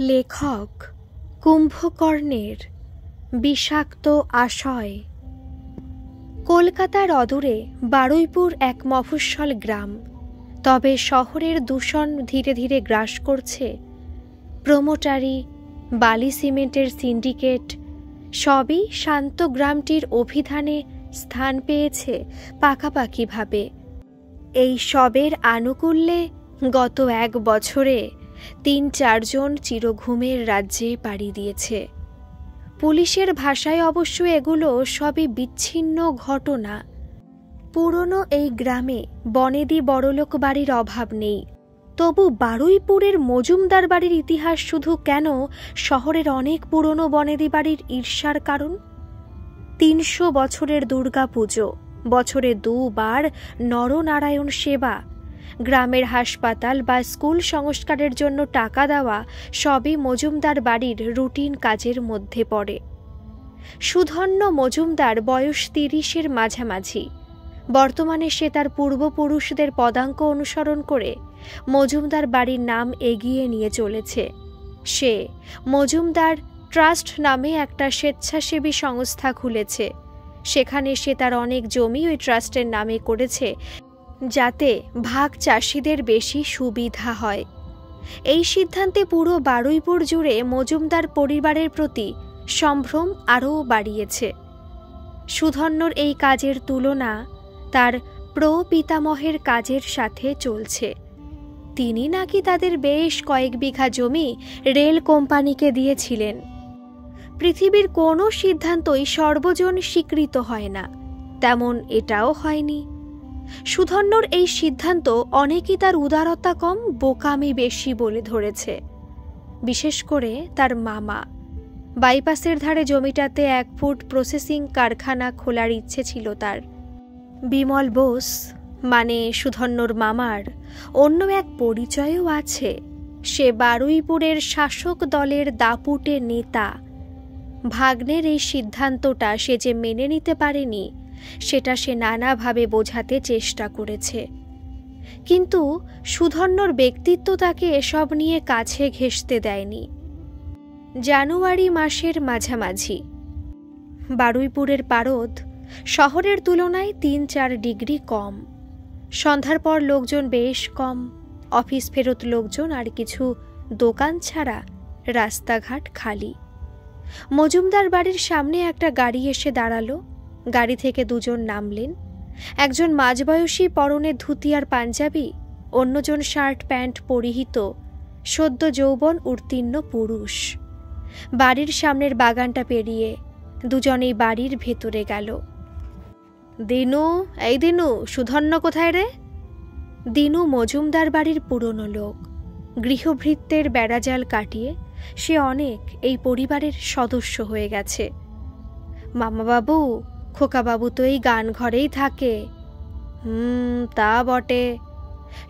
লেখক কুম্ভকর্ণের বিষাক্ত আশয়। কলকাতার অদূরে বারুইপুর এক মফস্বল গ্রাম, তবে শহরের দূষণ ধীরে ধীরে গ্রাস করছে। প্রোমোটারি, বালি সিমেন্টের সিন্ডিকেট সবই শান্ত গ্রামটির অভিধানে স্থান পেয়েছে পাকাপাকিভাবে। এই সবের আনুকূল্যে গত 1 বছরে 3-4 জন চিরঘুমের রাজ্যে পাড়ি দিয়েছে। পুলিশের ভাষায় অবশ্য এগুলো সবই বিচ্ছিন্ন ঘটনা। পুরনো এই গ্রামে বনেদি বড়লোক বাড়ির অভাব নেই, তবু বারুইপুরের মজুমদার বাড়ির ইতিহাস শুধু কেন শহরের অনেক পুরনো বনেদি বাড়ির ঈর্ষার কারণ? 300 বছরের দুর্গা পুজো, বছরে 2 বার নরনারায়ণ সেবা, গ্রামের হাসপাতাল বা স্কুল সংস্কারের জন্য টাকা দেওয়া সবই মজুমদার বাড়ির রুটিন কাজের মধ্যে পড়ে। সুধন্য মজুমদার বয়স 30-এর মাঝামাঝি। বর্তমানে সে তার পূর্বপুরুষদের পদাঙ্ক অনুসরণ করে মজুমদার বাড়ির নাম এগিয়ে নিয়ে চলেছে। সে মজুমদার ট্রাস্ট নামে একটা স্বেচ্ছাসেবী সংস্থা খুলেছে। সেখানে সে তার অনেক জমি ওই ট্রাস্টের নামে করেছে, যাতে ভাগ চাষিদের বেশি সুবিধা হয়। এই সিদ্ধান্তে পুরো বারুইপুর জুড়ে মজুমদার পরিবারের প্রতি সম্ভ্রম আরও বাড়িয়েছে। সুধন্যর এই কাজের তুলনা তার প্রপিতামহের কাজের সাথে চলছে। তিনি নাকি তাদের বেশ কয়েক বিঘা জমি রেল কোম্পানিকে দিয়েছিলেন। পৃথিবীর কোনো সিদ্ধান্তই সর্বজন স্বীকৃত হয় না, তেমন এটাও হয়নি। সুধন্যর এই সিদ্ধান্ত অনেকেই তার উদারতা কম, বোকামি বেশি বলে ধরেছে। বিশেষ করে তার মামা। বাইপাসের ধারে জমিটাতে 1 ফুট প্রসেসিং কারখানা খোলার ইচ্ছে ছিল তার। বিমল বোস মানে সুধন্যর মামার অন্য এক পরিচয়ও আছে। সে বারুইপুরের শাসক দলের দাপুটে নেতা। ভাগ্নের এই সিদ্ধান্তটা সে যে মেনে নিতে পারেনি, সেটা সে নানাভাবে বোঝাতে চেষ্টা করেছে। কিন্তু সুধন্যর ব্যক্তিত্ব তাকে এসব নিয়ে কাছে ঘেঁষতে দেয়নি। জানুয়ারি মাসের মাঝামাঝি। বারুইপুরের পারদ শহরের তুলনায় 3-4 ডিগ্রি কম। সন্ধ্যার পর লোকজন বেশ কম। অফিস ফেরত লোকজন আর কিছু দোকান ছাড়া রাস্তাঘাট খালি। মজুমদার বাড়ির সামনে একটা গাড়ি এসে দাঁড়ালো। গাড়ি থেকে 2 জন নামলেন। একজন মাঝবয়সী, পরনে ধুতি আর পাঞ্জাবি, অন্যজন শার্ট প্যান্ট পরিহিত সদ্য যৌবন উত্তীর্ণ পুরুষ। বাড়ির সামনের বাগানটা পেরিয়ে 2 জনেই বাড়ির ভেতরে গেল। দিনু, এই দিনু, সুধন্য কোথায় রে? দিনু মজুমদার বাড়ির পুরনো লোক। গৃহভৃত্যের বেড়াজাল কাটিয়ে সে অনেক এই পরিবারের সদস্য হয়ে গেছে। মামাবাবু, খোকাবাবু তো এই গান ঘরেই থাকে। তা বটে।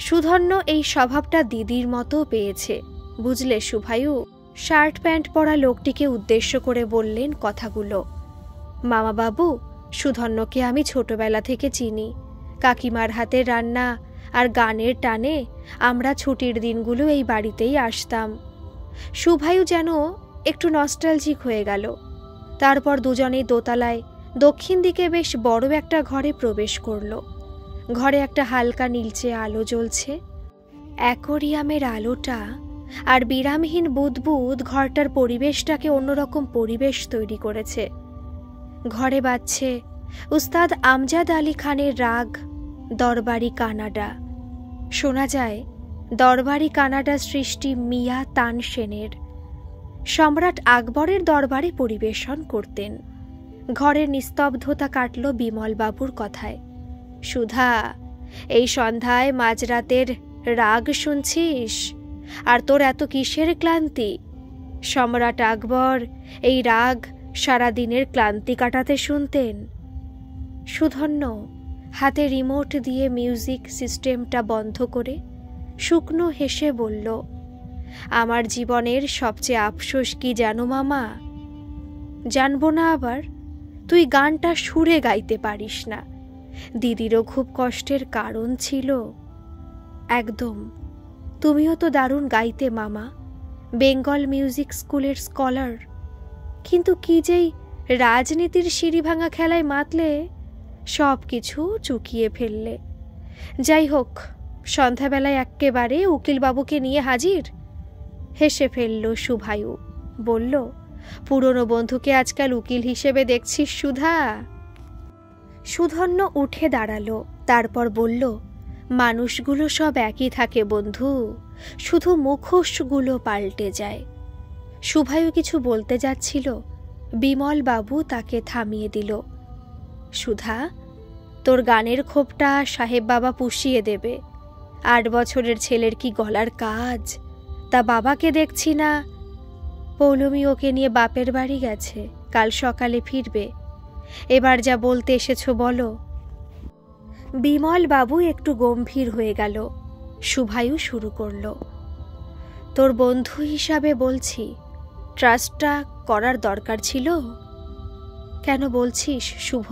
সুধন্য এই স্বভাবটা দিদির মতো পেয়েছে, বুঝলে সুভায়ু? শার্ট প্যান্ট পরা লোকটিকে উদ্দেশ্য করে বললেন কথাগুলো। মামাবাবু, সুধন্যকে আমি ছোটবেলা থেকে চিনি। কাকিমার হাতের রান্না আর গানের টানে আমরা ছুটির দিনগুলো এই বাড়িতেই আসতাম। সুভায়ু যেন একটু নস্টালজিক হয়ে গেল। তারপর 2 জনেই দোতলায় দক্ষিণ দিকে বেশ বড় একটা ঘরে প্রবেশ করল। ঘরে একটা হালকা নীলচে আলো জ্বলছে। অ্যাকোরিয়ামের আলোটা আর বিরামহীন বুদবুদ ঘরটার পরিবেশটাকে অন্যরকম পরিবেশ তৈরি করেছে। ঘরে বাজছে উস্তাদ আমজাদ আলী খানের রাগ দরবারি কানাডা। শোনা যায় দরবারি কানাডা সৃষ্টি মিয়া তানসেনের। সম্রাট আকবরের দরবারে পরিবেশন করতেন। ঘরের নিস্তব্ধতা কাটল বিমলবাবুর কথায়। সুধা, এই সন্ধ্যায় মাঝরাতের রাগ শুনছিস? আর তোর এত কিসের ক্লান্তি? সম্রাট আকবর এই রাগ সারাদিনের ক্লান্তি কাটাতে শুনতেন। সুধন্য হাতে রিমোট দিয়ে মিউজিক সিস্টেমটা বন্ধ করে শুকনো হেসে বলল, আমার জীবনের সবচেয়ে আফসোস কি জানো মামা? জানবো না আবার? তুই গানটা সুরে গাইতে পারিস না। দিদিরও খুব কষ্টের কারণ ছিল। একদম। তুমিও তো দারুণ গাইতে মামা। বেঙ্গল মিউজিক স্কুলের স্কলার, কিন্তু কি যেই রাজনীতির সিঁড়ি ভাঙা খেলায় মাতলে সব কিছু চুকিয়ে ফেললে। যাই হোক, সন্ধ্যাবেলায় এক্কেবারে উকিলবাবুকে নিয়ে হাজির। হেসে ফেলল শুভায়ু, বলল, পুরনো বন্ধুকে আজকাল উকিল হিসেবে দেখছিস সুধা? সুধন্য উঠে দাঁড়ালো, তারপর বলল, মানুষগুলো সব একই থাকে বন্ধু, শুধু মুখোশগুলো পাল্টে যায়। শুভায়ু কিছু বলতে যাচ্ছিল, বিমল বাবু তাকে থামিয়ে দিল। সুধা, তোর গানের ক্ষোভটা সাহেব বাবা পুষিয়ে দেবে। 8 বছরের ছেলের কি গলার কাজ, তা বাবাকে দেখছি না। পৌলমী ওকে নিয়ে বাপের বাড়ি গেছে, কাল সকালে ফিরবে। এবার যা বলতে এসেছো বলো। বিমল বাবু একটু গম্ভীর হয়ে গেল। শুভায়ু শুরু করল, তোর বন্ধু হিসাবে বলছি, ট্রাস্টটা করার দরকার ছিল। কেন বলছিস শুভ?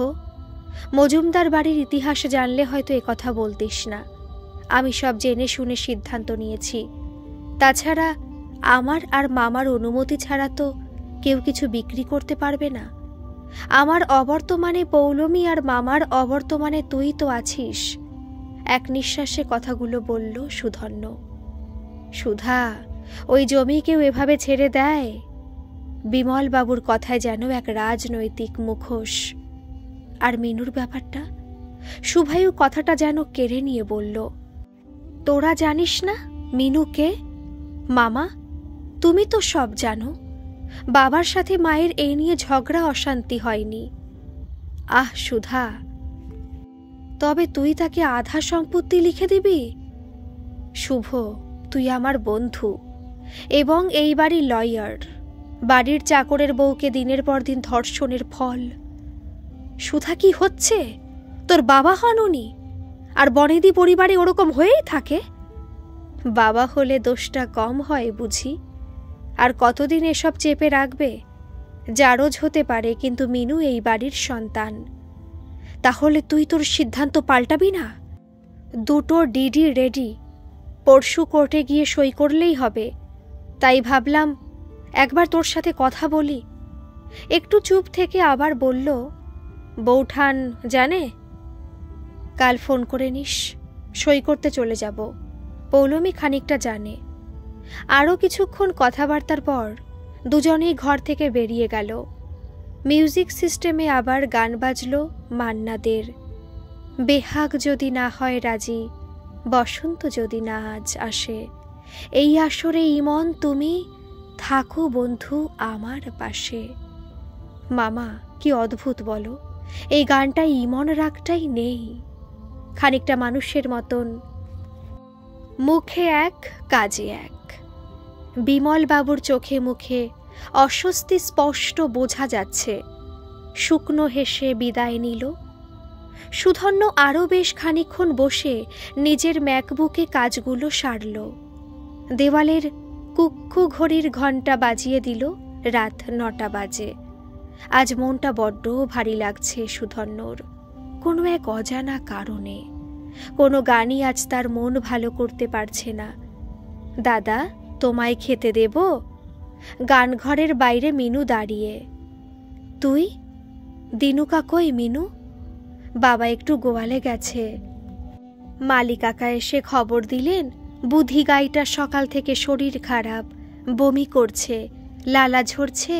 মজুমদার বাড়ির ইতিহাস জানলে হয়তো একথা বলতিস না। আমি সব জেনে শুনে সিদ্ধান্ত নিয়েছি। তাছাড়া আমার আর মামার অনুমতি ছাড়া তো কেউ কিছু বিক্রি করতে পারবে না। আমার অবর্তমানে পৌলমী আর মামার অবর্তমানে তুই তো আছিস। এক নিঃশ্বাসে কথাগুলো বলল সুধন্য। সুধা, ওই জমি কেউ এভাবে ছেড়ে দেয়? বিমল বাবুর কথায় যেন এক রাজনৈতিক মুখোশ। আর মিনুর ব্যাপারটা? শুভায়ু কথাটা যেন কেড়ে নিয়ে বলল, তোরা জানিস না মিনু কে? মামা, তুমি তো সব জানো। বাবার সাথে মায়ের এই নিয়ে ঝগড়া অশান্তি হয়নি। আহ সুধা, তবে তুই তাকে আধা সম্পত্তি লিখে দিবি? শুভ, তুই আমার বন্ধু এবং এই বাড়ির লয়ার। বাড়ির চাকরের বউকে দিনের পর দিন ধর্ষণের ফল। সুধা, কি হচ্ছে? তোর বাবা হন উনি, আর বনেদি পরিবারে ওরকম হয়েই থাকে। বাবা হলে দোষটা কম হয় বুঝি? আর কতদিন এসব চেপে রাখবে? জারজ হতে পারে, কিন্তু মিনু এই বাড়ির সন্তান। তাহলে তুই তোর সিদ্ধান্ত পাল্টাবি না? 2টো ডিডি রেডি, পরশু কোর্টে গিয়ে সই করলেই হবে। তাই ভাবলাম একবার তোর সাথে কথা বলি। একটু চুপ থেকে আবার বলল, বৌঠান জানে? কাল ফোন করে নিস, সই করতে চলে যাব। পৌলমী খানিকটা জানে। আরও কিছুক্ষণ কথাবার্তার পর দুজনেই ঘর থেকে বেরিয়ে গেল। মিউজিক সিস্টেমে আবার গান বাজল মান্নাদের। বেহাগ যদি না হয় রাজি, বসন্ত যদি না আজ আসে, এই আসরে ইমন তুমি থাকো বন্ধু আমার পাশে। মামা, কি অদ্ভুত বলো, এই গানটাই ইমন রাগটাই নেই। খানিকটা মানুষের মতন, মুখে এক কাজে এক। বিমল বাবুর চোখে মুখে অস্বস্তি স্পষ্ট বোঝা যাচ্ছে। শুকনো হেসে বিদায় নিল। সুধন্য আরও বেশ খানিকক্ষণ বসে নিজের ম্যাকবুকে কাজগুলো সারল। দেওয়ালের কুক্কু ঘড়ির ঘণ্টা বাজিয়ে দিল রাত 9টা বাজে। আজ মনটা বড্ড ভারী লাগছে সুধন্যর, কোনো এক অজানা কারণে। কোনো গানই আজ তার মন ভালো করতে পারছে না। দাদা, তোমায় খেতে দেব? গানঘরের বাইরে মিনু দাঁড়িয়ে। তুই? দিনু কাকই মিনু? বাবা একটু গোয়ালে গেছে। মালি কাকা এসে খবর দিলেন বুধি গাইটার সকাল থেকে শরীর খারাপ, বমি করছে, লালা ঝরছে,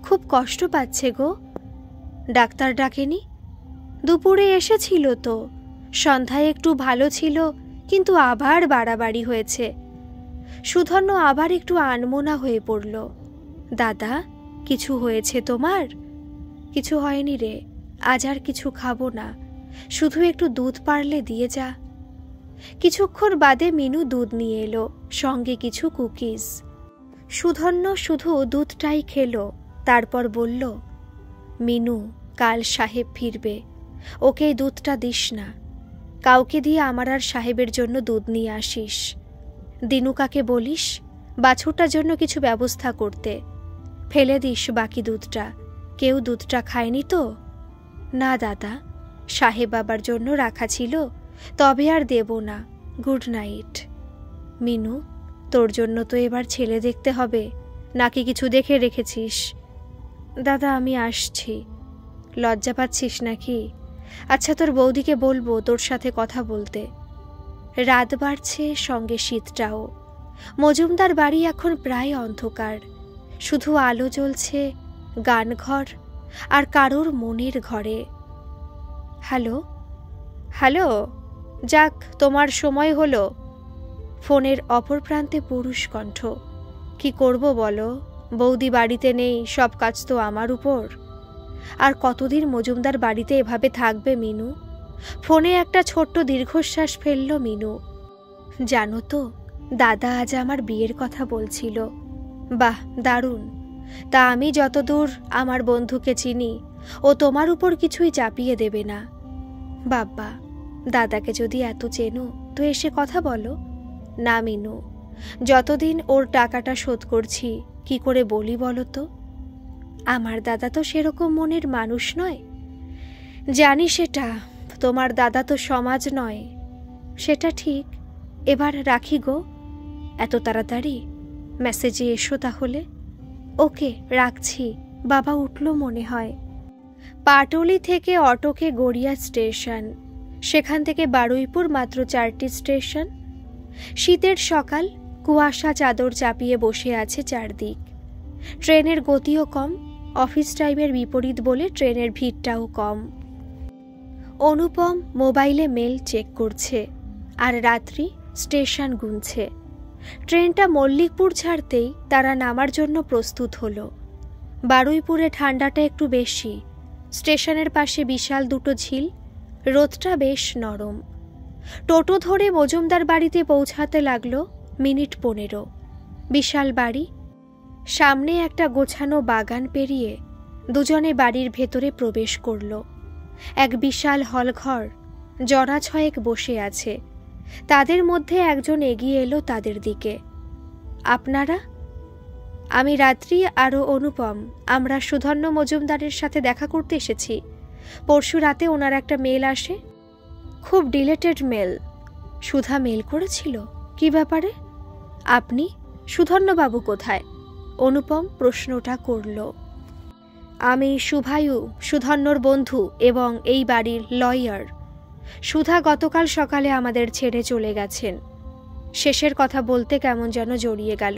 খুব কষ্ট পাচ্ছে গো। ডাক্তার ডাকেনি? দুপুরে এসেছিল তো, সন্ধ্যায় একটু ভালো ছিল, কিন্তু আবার বাড়াবাড়ি হয়েছে। সুধন্য আবার একটু আনমনা হয়ে পড়ল। দাদা, কিছু হয়েছে তোমার? কিছু হয়নি রে, আজ আর কিছু খাবো না, শুধু একটু দুধ পারলে দিয়ে যা। কিছুক্ষণ বাদে মিনু দুধ নিয়ে এলো, সঙ্গে কিছু কুকিজ। সুধন্য শুধু দুধটাই খেলো, তারপর বলল, মিনু, কাল সাহেব ফিরবে, ওকে দুধটা দিস না। কাউকে দিয়ে আমার আর সাহেবের জন্য দুধ নিয়ে আসিস। দিনুকাকে বলিস বাছুরটার জন্য কিছু ব্যবস্থা করতে। ফেলে দিস বাকি দুধটা, কেউ দুধটা খায়নি তো? না দাদা, সাহেব বাবার জন্য রাখা ছিল, তবে আর দেব না। Good night. মিনু, তোর জন্য তো এবার ছেলে দেখতে হবে, নাকি কিছু দেখে রেখেছিস? দাদা, আমি আসছি। লজ্জা পাচ্ছিস নাকি? আচ্ছা, তোর বৌদিকে বলবো তোর সাথে কথা বলতে। রাত বাড়ছে, সঙ্গে শীতটাও। মজুমদার বাড়ি এখন প্রায় অন্ধকার, শুধু আলো জ্বলছে গানঘর আর কারোর মনের ঘরে। হ্যালো হ্যালো, যাক, তোমার সময় হলো। ফোনের অপর প্রান্তে পুরুষ কণ্ঠ। কি করব বলো, বৌদি বাড়িতে নেই, সব কাজ তো আমার উপর। আর কতদিন মজুমদার বাড়িতে এভাবে থাকবে মিনু? ফোনে একটা ছোট্ট দীর্ঘশ্বাস ফেলল মিনু। জানো তো, দাদা আজ আমার বিয়ের কথা বলছিল। বাহ, দারুণ। তা আমি যতদূর আমার বন্ধুকে চিনি, ও তোমার উপর কিছুই চাপিয়ে দেবে না। বাব্বা, দাদাকে যদি এত চেনো তো এসে কথা বলো না। মিনু, যতদিন ওর টাকাটা শোধ করছি কি করে বলি বলো তো? আমার দাদা তো সেরকম মনের মানুষ নয়। জানি সেটা, তোমার দাদা তো সমাজ নয়। সেটা ঠিক। এবার রাখি গো। এত তাড়াতাড়ি? মেসেজে এসো তাহলে। ওকে, রাখছি। বাবা উঠল মনে হয়। পাটুলি থেকে অটোকে গড়িয়া স্টেশন, সেখান থেকে বারুইপুর মাত্র 4টি স্টেশন। শীতের সকাল, কুয়াশা চাদর চাপিয়ে বসে আছে চারদিক। ট্রেনের গতিও কম, অফিস টাইমের বিপরীত বলে ট্রেনের ভিড়টাও কম। অনুপম মোবাইলে মেল চেক করছে, আর রাত্রি স্টেশন গুনছে। ট্রেনটা মল্লিকপুর ছাড়তেই তারা নামার জন্য প্রস্তুত হলো। বারুইপুরে ঠান্ডাটা একটু বেশি। স্টেশনের পাশে বিশাল দুটো ঝিল, রোদটা বেশ নরম। টোটো ধরে মজুমদার বাড়িতে পৌঁছাতে লাগলো মিনিট 15। বিশাল বাড়ি, সামনে একটা গোছানো বাগান পেরিয়ে দুজনে বাড়ির ভেতরে প্রবেশ করল। এক বিশাল হলঘর, জরা ছয়েক বসে আছে। তাদের মধ্যে একজন এগিয়ে এলো তাদের দিকে। আপনারা? আমি রাত্রি আরও অনুপম। আমরা সুধন্য মজুমদারের সাথে দেখা করতে এসেছি। পরশু রাতে ওনার একটা মেল আসে, খুব ডিলেটেড মেল। সুধা মেল করেছিল? কি ব্যাপারে? আপনি? সুধন্যবাবু কোথায়? অনুপম প্রশ্নটা করল। আমি শুভায়ু, সুধন্যর বন্ধু এবং এই বাড়ির লয়ার। সুধা গতকাল সকালে আমাদের ছেড়ে চলে গেছেন। শেষের কথা বলতে কেমন যেন জড়িয়ে গেল।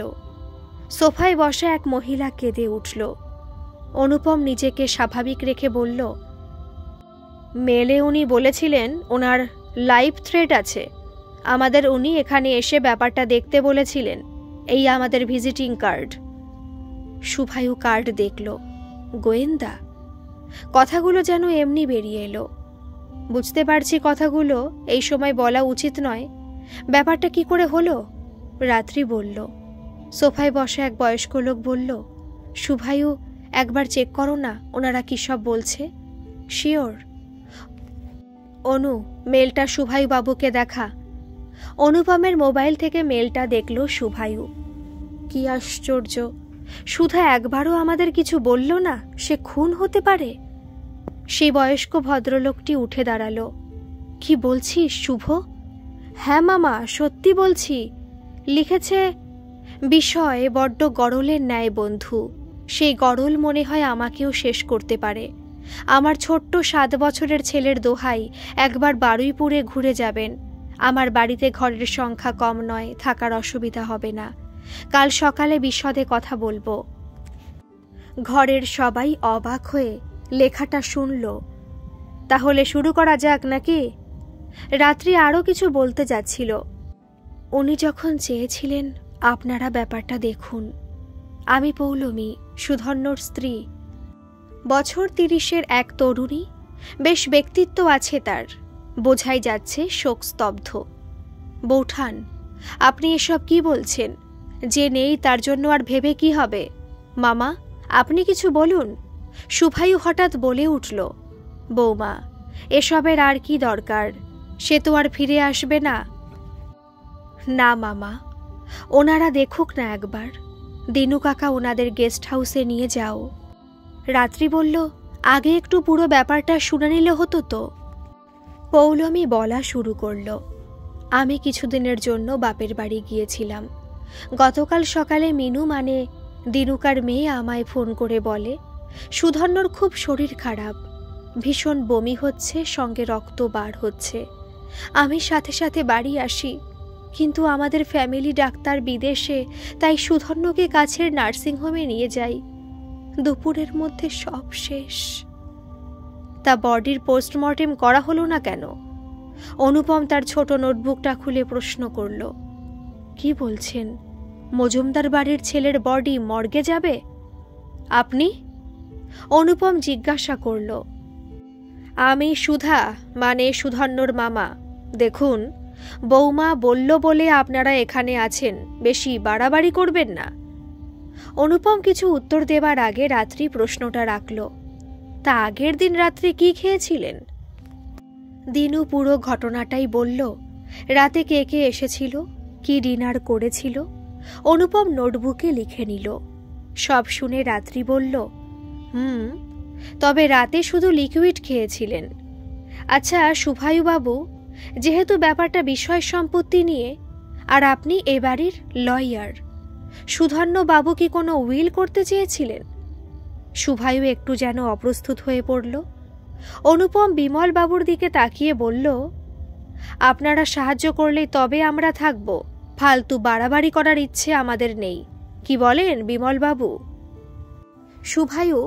সোফায় বসা এক মহিলা কেঁদে উঠল। অনুপম নিজেকে স্বাভাবিক রেখে বলল, মেলে উনি বলেছিলেন ওনার লাইফ থ্রেট আছে। আমাদের উনি এখানে এসে ব্যাপারটা দেখতে বলেছিলেন। এই আমাদের ভিজিটিং কার্ড। শুভায়ু কার্ড দেখল। গোয়েন্দা? কথাগুলো যেন এমনি বেরিয়ে এলো। বুঝতে পারছি কথাগুলো এই সময় বলা উচিত নয়। ব্যাপারটা কি করে হলো? রাত্রি বলল। সোফায় বসা এক বয়স্ক লোক বলল, শুভায়ু, একবার চেক করো না ওনারা কি সব বলছে। শিওর। অনু, মেলটা শুভায়ু বাবুকে দেখা। অনুপমের মোবাইল থেকে মেলটা দেখল শুভায়ু। কি আশ্চর্য, সুধা একবারও আমাদের কিছু বলল না সে খুন হতে পারে। সেই বয়স্ক ভদ্রলোকটি উঠে দাঁড়ালো। কি বলছিস শুভ? হ্যাঁ মামা, সত্যি বলছি। লিখেছে, বিষয় বড্ড গরলের ন্যায় বন্ধু। সেই গরল মনে হয় আমাকেও শেষ করতে পারে। আমার ছোট্ট 7 বছরের ছেলের দোহাই, একবার বারুইপুরে ঘুরে যাবেন। আমার বাড়িতে ঘরের সংখ্যা কম নয়, থাকার অসুবিধা হবে না। কাল সকালে বিশদে কথা বলবো। ঘরের সবাই অবাক হয়ে লেখাটা শুনল। তাহলে শুরু করা যাক নাকি? রাত্রি আরও কিছু বলতে যাচ্ছিল। উনি যখন চেয়েছিলেন আপনারা ব্যাপারটা দেখুন। আমি পৌলমী, সুধন্যর স্ত্রী। বছর 30-এর এক তরুণী, বেশ ব্যক্তিত্ব আছে তার, বোঝাই যাচ্ছে শোকস্তব্ধ। বৌঠান, আপনি এসব কি বলছেন? যে নেই তার জন্য আর ভেবে কি হবে? মামা, আপনি কিছু বলুন। শুভায়ু হঠাৎ বলে উঠল, বৌমা, এসবের আর কি দরকার? সে তো আর ফিরে আসবে না। না মামা, ওনারা দেখুক না একবার। দিনু কাকা ওনাদের গেস্ট হাউসে নিয়ে যাও। রাত্রি বলল, আগে একটু পুরো ব্যাপারটা শুনে নিলে হতো তো। পৌলমী বলা শুরু করল, আমি কিছুদিনের জন্য বাপের বাড়ি গিয়েছিলাম। গতকাল সকালে মিনু মানে দিনুকার মেয়ে আমায় ফোন করে বলে সুধন্যর খুব শরীর খারাপ, ভীষণ বমি হচ্ছে, সঙ্গে রক্ত বার হচ্ছে। আমি সাথে সাথে বাড়ি আসি, কিন্তু আমাদের ফ্যামিলি ডাক্তার বিদেশে, তাই সুধন্যকে কাছের নার্সিংহোমে নিয়ে যাই। দুপুরের মধ্যে সব শেষ। তা বডির পোস্টমর্টেম করা হলো না কেন? অনুপম তার ছোট নোটবুকটা খুলে প্রশ্ন করল। কি বলছেন? মজুমদার বাড়ির ছেলের বডি মর্গে যাবে? আপনি? অনুপম জিজ্ঞাসা করল। আমি সুধা, মানে সুধন্যর মামা। দেখুন, বৌমা বলল বলে আপনারা এখানে আছেন, বেশি বাড়াবাড়ি করবেন না। অনুপম কিছু উত্তর দেবার আগে রাত্রি প্রশ্নটা রাখল। তা আগের দিন রাত্রে কি খেয়েছিলেন? দিনু পুরো ঘটনাটাই বলল। রাতে কে কে এসেছিল, কি ডিনার করেছিল। অনুপম নোটবুকে লিখে নিল। সব শুনে রাত্রি বলল, তবে রাতে শুধু লিকুইড খেয়েছিলেন। আচ্ছা শুভায়ুবাবু, যেহেতু ব্যাপারটা বিষয় সম্পত্তি নিয়ে, আর আপনি এ বাড়ির লয়ার, সুধন্য বাবু কি কোনো উইল করতে চেয়েছিলেন? শুভায়ু একটু যেন অপ্রস্তুত হয়ে পড়ল। অনুপম বিমল বাবুর দিকে তাকিয়ে বলল, আপনারা সাহায্য করলে তবে আমরা থাকব, ফালতু বাড়াবাড়ি করার ইচ্ছে আমাদের নেই। কি বলেন বিমল বাবু? শুভায়ু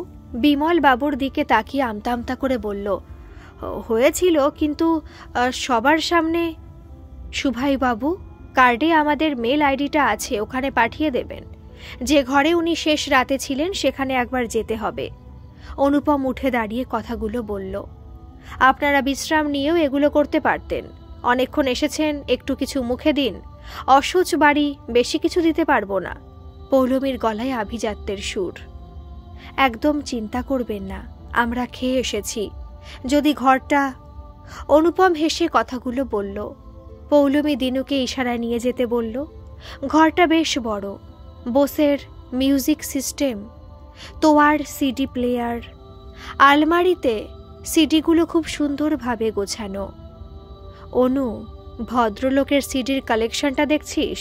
বিমল বাবুর দিকে তাকিয়ে আমতা আমতা করে বলল, হয়েছিল, কিন্তু সবার সামনে। শুভায়ু বাবু, কার্ডে আমাদের মেল আইডিটা আছে, ওখানে পাঠিয়ে দেবেন। যে ঘরে উনি শেষ রাতে ছিলেন সেখানে একবার যেতে হবে। অনুপম উঠে দাঁড়িয়ে কথাগুলো বলল। আপনারা বিশ্রাম নিয়েও এগুলো করতে পারতেন। অনেকক্ষণ এসেছেন, একটু কিছু মুখে দিন। অসুচ বাড়ি, বেশি কিছু দিতে পারবো না। পৌলমীর গলায় আভিজাত্যের সুর। একদম চিন্তা করবেন না, আমরা খেয়ে এসেছি। যদি ঘরটা। অনুপম হেসে কথাগুলো বলল। পৌলমী দিনুকে ইশারায় নিয়ে যেতে বলল। ঘরটা বেশ বড়, বোসের মিউজিক সিস্টেম, তোয়ার সিডি প্লেয়ার, আলমারিতে সিডিগুলো খুব সুন্দরভাবে গোছানো। অনু, ভদ্রলোকের সিডির কালেকশনটা দেখছিস?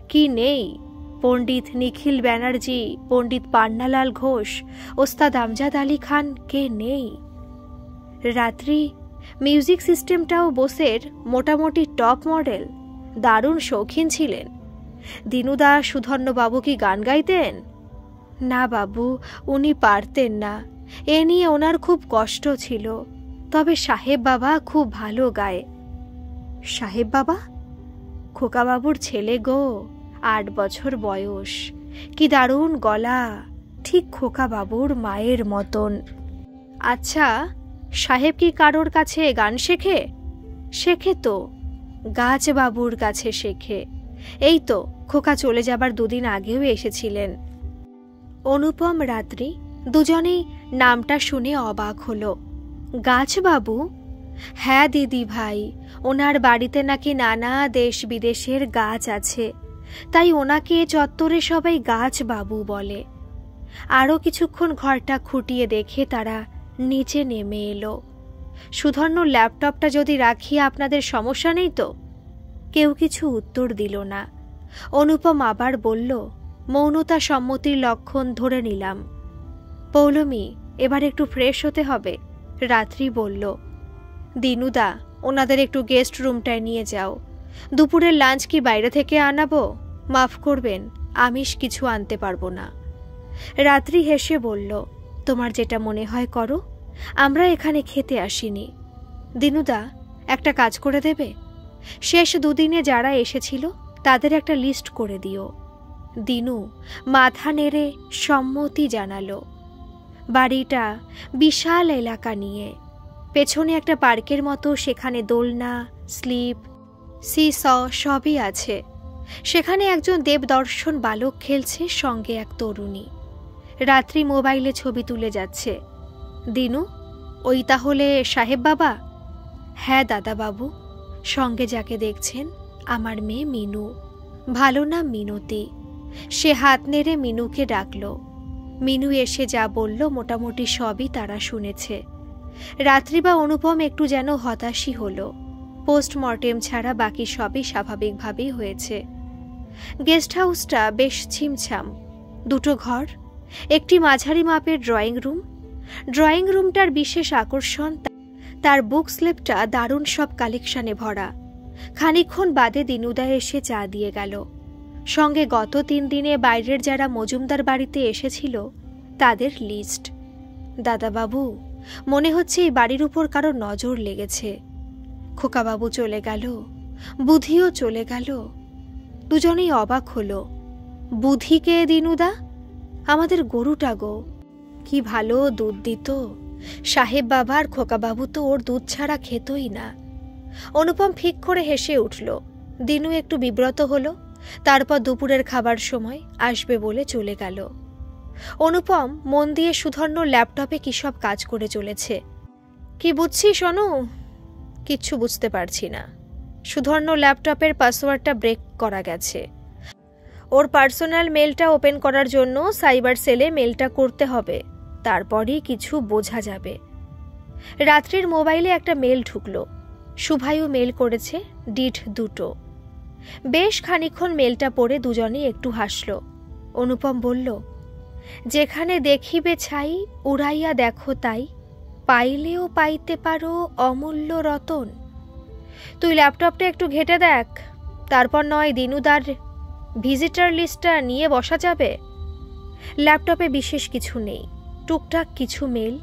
কি নেই! পণ্ডিত নিখিল ব্যানার্জি, পণ্ডিত পান্নালাল ঘোষ, ওস্তাদ আমজাদ আলী খান, কে নেই? রাত্রি মিউজিক সিস্টেমটাও বোসের মোটামুটি টপ মডেল। দারুণ শৌখিন ছিলেন। দিনুদা সুধন্য বাবু কি গান গাইতেন? না বাবু, উনি পারতেন না। এ নিয়ে ওনার খুব কষ্ট ছিল। তবে সাহেব বাবা খুব ভালো গায়। সাহেব বাবা? খোকাবাবুর ছেলে গো, 8 বছর বয়স। কি দারুণ গলা, ঠিক খোকাবাবুর মায়ের মতন। আচ্ছা, সাহেব কি কারোর কাছে গান শেখে? শেখে তো, গাছবাবুর কাছে শেখে। এই তো খোকা চলে যাবার 2 দিন আগেও এসেছিলেন। অনুপম রাত্রি দুজনেই নামটা শুনে অবাক হলো। গাছবাবু? হ্যাঁ দিদি ভাই, ওনার বাড়িতে নাকি নানা দেশ বিদেশের গাছ আছে, তাই ওনাকে চত্বরে সবাই গাছবাবু বলে। আরও কিছুক্ষণ ঘরটা খুঁটিয়ে দেখে তারা নিচে নেমে এলো। সুধন্য ল্যাপটপটা যদি রাখি আপনাদের সমস্যা নেই তো? কেউ কিছু উত্তর দিল না। অনুপম আবার বলল, মৌনতা সম্মতির লক্ষণ ধরে নিলাম। পৌলমী, এবার একটু ফ্রেশ হতে হবে। রাত্রি বলল, দিনুদা, ওনাদের একটু গেস্ট রুমটায় নিয়ে যাও। দুপুরের লাঞ্চ কি বাইরে থেকে আনাবো? মাফ করবেন, আমিষ কিছু আনতে পারবো না। রাত্রি হেসে বলল, তোমার যেটা মনে হয় করো, আমরা এখানে খেতে আসিনি। দিনুদা, একটা কাজ করে দেবে? শেষ 2 দিনে যারা এসেছিল তাদের একটা লিস্ট করে দিও। দিনু মাথা নেড়ে সম্মতি জানালো। বাড়িটা বিশাল এলাকা নিয়ে, পেছনে একটা পার্কের মতো, সেখানে দোলনা, স্লিপ, সিস সবই আছে। সেখানে একজন দেবদর্শন বালক খেলছে, সঙ্গে এক তরুণী। রাত্রি মোবাইলে ছবি তুলে যাচ্ছে। দিনু, ওই তাহলে সাহেব বাবা? হ্যাঁ দাদাবাবু, সঙ্গে যাকে দেখছেন আমার মেয়ে মিনু, ভালো নাম মিনতি। সে হাত নেড়ে মিনুকে ডাকল। মিনু এসে যা বলল মোটামুটি সবই তারা শুনেছে। রাত্রি বা অনুপম একটু যেন হতাশই হলো। পোস্টমর্টেম ছাড়া বাকি সবই স্বাভাবিকভাবেই হয়েছে। গেস্ট হাউসটা বেশ ছিমছাম। দুটো ঘর, একটি মাঝারি মাপের ড্রয়িং রুম। ড্রয়িং রুমটার বিশেষ আকর্ষণ তার বুক স্লেপটা দারুণ সব কালেকশনে ভরা। খানিকক্ষণ বাদে দিনুদা এসে চা দিয়ে গেল। সঙ্গে গত 3 দিনে বাইরের যারা মজুমদার বাড়িতে এসেছিল তাদের লিস্ট। দাদাবাবু, মনে হচ্ছে এই বাড়ির উপর কারো নজর লেগেছে। খোকাবাবু চলে গেল, বুধিও চলে গেল। দুজনেই অবাক হলো। বুধি কে দিনুদা? আমাদের গরুটা গো, কি ভালো দুধ দিত। সাহেব বাবার খোকাবাবু তো ওর দুধ ছাড়া খেতই না। অনুপম ফিক করে হেসে উঠল। দিনু একটু বিব্রত হলো। তারপর দুপুরের খাবার সময় আসবে বলে চলে গেল। অনুপম মন দিয়ে সুধর্ণর ল্যাপটপে কি সব কাজ করে চলেছে। কি বুঝছিস অনু? কিচ্ছু বুঝতে পারছি না। সুধর্ণ ল্যাপটপের পাসওয়ার্ডটা ব্রেক করা গেছে। ওর পার্সোনাল মেলটা ওপেন করার জন্য সাইবার সেলে মেলটা করতে হবে, তারপরই কিছু বোঝা যাবে। রাত্রির মোবাইলে একটা মেল ঢুকলো। শুভায়ু মেল করেছে, ডিট 2টো। বেশ খানিকক্ষণ মেলটা পড়ে দুজনেই একটু হাসল। অনুপম বলল, যেখানে দেখিবে ছাই উড়াইয়া দেখো তাই, পাইলেও পাইতে পারো অমূল্য রতন। তুই ল্যাপটপটা একটু ঘেটে দেখ, তারপর নয় দিনুদার ভিজিটার লিস্টটা নিয়ে বসা যাবে। ল্যাপটপে বিশেষ কিছু নেই, টুকটাক কিছু মেল,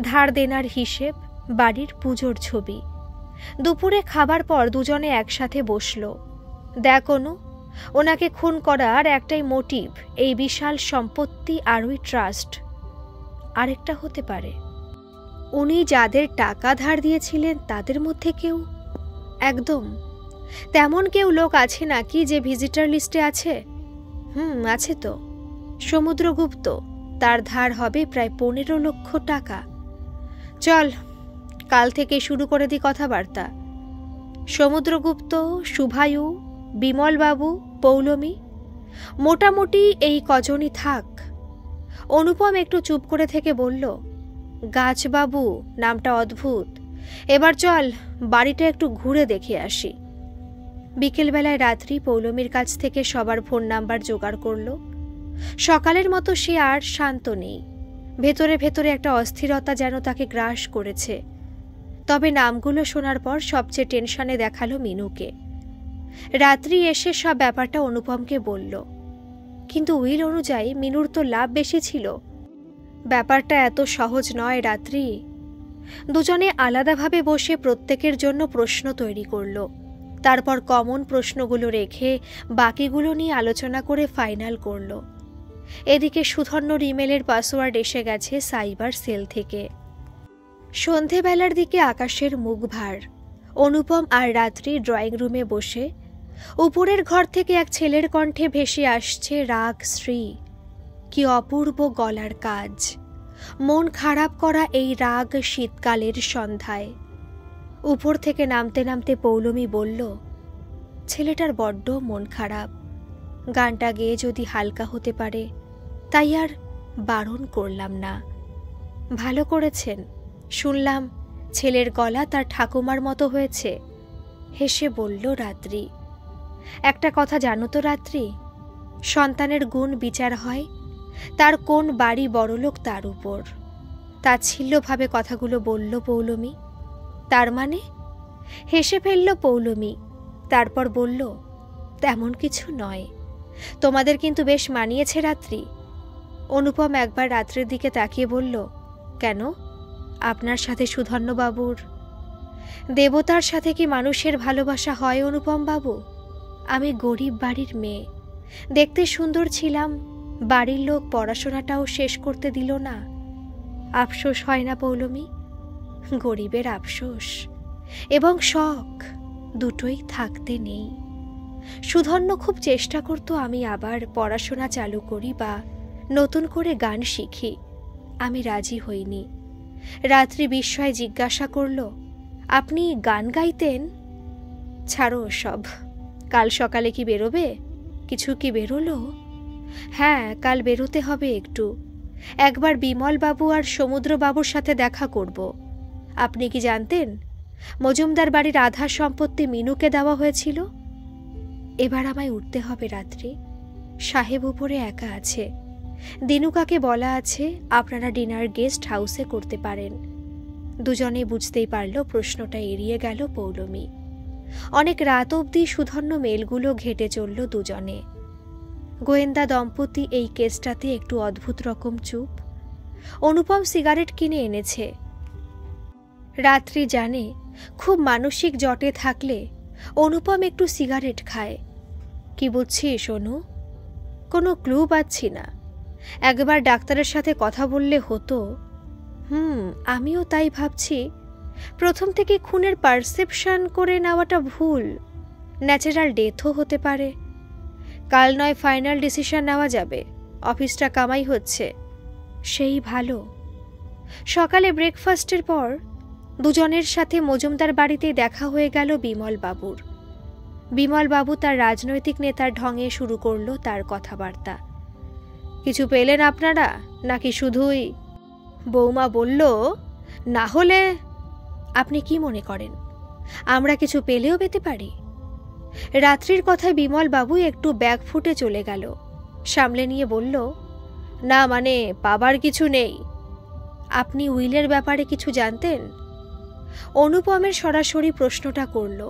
ধার দেনার হিসেব, বাড়ির পুজোর ছবি। দুপুরে খাবার পর দুজনে একসাথে বসল। দেখ অনু, ওনাকে খুন করার একটাই মোটিভ এই বিশাল সম্পত্তি আর ওই ট্রাস্ট। আরেকটা হতে পারে উনি যাদের টাকা ধার দিয়েছিলেন তাদের মধ্যে কেউ। একদম তেমন কেউ লোক আছে নাকি যে ভিজিটার লিস্টে আছে? আছে তো, সমুদ্রগুপ্ত। তার ধার হবে প্রায় 15 লক্ষ টাকা। চল কাল থেকে শুরু করে দিই কথাবার্তা। সমুদ্রগুপ্ত, শুভায়ু, বিমলবাবু, পৌলমী, মোটামুটি এই কজনই থাক। অনুপম একটু চুপ করে থেকে বলল, গাছবাবু নামটা অদ্ভুত। এবার চল বাড়িটা একটু ঘুরে দেখে আসি। বিকেলবেলায় রাত্রি পৌলমীর কাছ থেকে সবার ফোন নাম্বার জোগাড় করল। সকালের মতো সে আর শান্ত নেই। ভেতরে ভেতরে একটা অস্থিরতা যেন তাকে গ্রাস করেছে। তবে নামগুলো শোনার পর সবচেয়ে টেনশনে দেখালো মিনুকে। রাত্রি এসে সব ব্যাপারটা অনুপমকে বলল, কিন্তু উইল অনুযায়ী মিনুর তো লাভ বেশি ছিল। ব্যাপারটা এত সহজ নয় রাত্রি। দুজনে আলাদাভাবে বসে প্রত্যেকের জন্য প্রশ্ন তৈরি করল। তারপর কমন প্রশ্নগুলো রেখে বাকিগুলো নিয়ে আলোচনা করে ফাইনাল করল। এদিকে সুধর্ণর ইমেলের পাসওয়ার্ড এসে গেছে সাইবার সেল থেকে। সন্ধেবেলার দিকে আকাশের মুখ ভার। অনুপম আর রাত্রি ড্রয়িং রুমে বসে। উপরের ঘর থেকে এক ছেলের কণ্ঠে ভেসে আসছে রাগ শ্রী। কি অপূর্ব গলার কাজ! মন খারাপ করা এই রাগ শীতকালের সন্ধ্যায়। উপর থেকে নামতে নামতে পৌলমী বলল, ছেলেটার বড্ড মন খারাপ। গানটা গেয়ে যদি হালকা হতে পারে, তাই আর বারণ করলাম না। ভালো করেছেন। শুনলাম ছেলের গলা তার ঠাকুমার মতো হয়েছে। হেসে বলল রাত্রি। একটা কথা জানো তো রাত্রি, সন্তানের গুণ বিচার হয় তার কোন বাড়ি বড়লোক তার উপর। তাচ্ছিল্যভাবে কথাগুলো বলল পৌলমী। তার মানে? হেসে ফেলল পৌলমী। তারপর বলল, তেমন কিছু নয়। তোমাদের কিন্তু বেশ মানিয়েছে রাত্রি। অনুপম একবার রাত্রির দিকে তাকিয়ে বলল, কেন? আপনার সাথে সুধর্ণবাবুর? দেবতার সাথে কি মানুষের ভালোবাসা হয় অনুপম বাবু? আমি গরিব বাড়ির মেয়ে, দেখতে সুন্দর ছিলাম, বাড়ির লোক পড়াশোনাটাও শেষ করতে দিল না। আফসোস হয় না পৌলমী? গরিবের আফসোস এবং শখ দুটোই থাকতে নেই। সুধর্ণ খুব চেষ্টা করত আমি আবার পড়াশোনা চালু করি বা নতুন করে গান শিখি। আমি রাজি হইনি। রাত্রি বিস্ময়ে জিজ্ঞাসা করল, আপনি গান গাইতেন? ছাড়ো সব। কাল সকালে কি বেরোবে? কিছু কি বেরোলো? হ্যাঁ, কাল বেরোতে হবে একটু। একবার বিমলবাবু আর সমুদ্রবাবুর সাথে দেখা করব। আপনি কি জানতেন মজুমদার বাড়ির আধা সম্পত্তি মিনুকে দেওয়া হয়েছিল? এবার আমায় উঠতে হবে রাত্রি। সাহেব উপরে একা আছে। দিনুকাকে বলা আছে আপনারা ডিনার গেস্ট হাউসে করতে পারেন। দুজনে বুঝতেই পারল প্রশ্নটা এড়িয়ে গেল পৌলমী। অনেক রাত অবধি সুধন্য মেলগুলো ঘেটে চলল দুজনে। গোয়েন্দা দম্পতি এই কেসটাতে একটু অদ্ভুত রকম চুপ। অনুপম সিগারেট কিনে এনেছে। রাত্রি জানে খুব মানসিক জটে থাকলে অনুপম একটু সিগারেট খায়। কি বুঝছিস অনু? কোনো ক্লু পাচ্ছি না। একবার ডাক্তারের সাথে কথা বললে হতো। আমিও তাই ভাবছি। প্রথম থেকে খুনের পারসেপশন করে নেওয়াটা ভুল। ন্যাচারাল ডেথও হতে পারে। কাল নয় ফাইনাল ডিসিশন নেওয়া যাবে। অফিসটা কামাই হচ্ছে, সেই ভালো। সকালে ব্রেকফাস্টের পর দুজনের সাথে মজুমদার বাড়িতে দেখা হয়ে গেল বিমল বাবুর। বিমল বাবু তার রাজনৈতিক নেতার ঢঙে শুরু করল তার কথাবার্তা। কিছু পেলেন আপনারা নাকি শুধুই? বৌমা বলল, না হলে। আপনি কি মনে করেন আমরা কিছু পেলেও পেতে পারি? রাত্রির কথায় বিমল বাবু একটু ব্যাগ ফুটে চলে গেল। সামলে নিয়ে বলল, না মানে পাবার কিছু নেই। আপনি উইলের ব্যাপারে কিছু জানতেন? অনুপমের সরাসরি প্রশ্নটা করল।